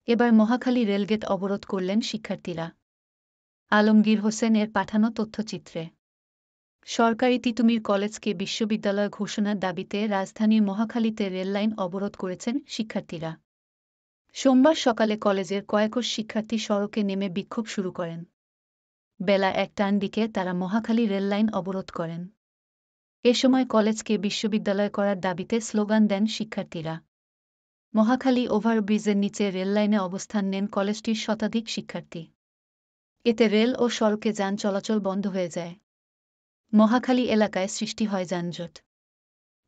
এবার মহাখালী রেলগেট অবরোধ করলেন শিক্ষার্থীরা। আলমগীর হোসেনের পাঠানো তথ্যচিত্রে। সরকারি তিতুমীর কলেজকে বিশ্ববিদ্যালয় ঘোষণার দাবিতে রাজধানীর মহাখালীতে রেললাইন অবরোধ করেছেন শিক্ষার্থীরা। সোমবার সকালে কলেজের কয়েকশ শিক্ষার্থী সড়কে নেমে বিক্ষোভ শুরু করেন। বেলা ১টার দিকে তারা মহাখালী রেললাইন অবরোধ করেন। এ সময় কলেজকে বিশ্ববিদ্যালয় করার দাবিতে স্লোগান দেন শিক্ষার্থীরা। মহাখালী ওভারব্রিজের নিচে রেললাইনে অবস্থান নেন কলেজটির শতাধিক শিক্ষার্থী। এতে রেল ও সড়কে যান চলাচল বন্ধ হয়ে যায়। মহাখালী এলাকায় সৃষ্টি হয় যানজট।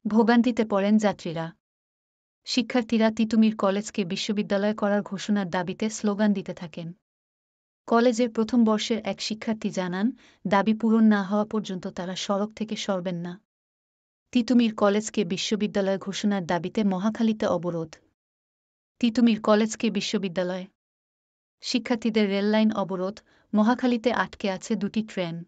ভোগান্তিতে পড়েন যাত্রীরা। শিক্ষার্থীরা তিতুমীর কলেজকে বিশ্ববিদ্যালয় করার ঘোষণার দাবিতে স্লোগান দিতে থাকেন। কলেজের প্রথম বর্ষের এক শিক্ষার্থী জানান, দাবি পূরণ না হওয়া পর্যন্ত তারা সড়ক থেকে সরবেন না। তিতুমীর কলেজকে বিশ্ববিদ্যালয় ঘোষণার দাবিতে মহাখালীতে অবরোধ। তিতুমীর কলেজকে বিশ্ববিদ্যালয়। শিক্ষার্থীদের রেললাইন অবরোধ। মহাখালীতে আটকে আছে ২টি ট্রেন।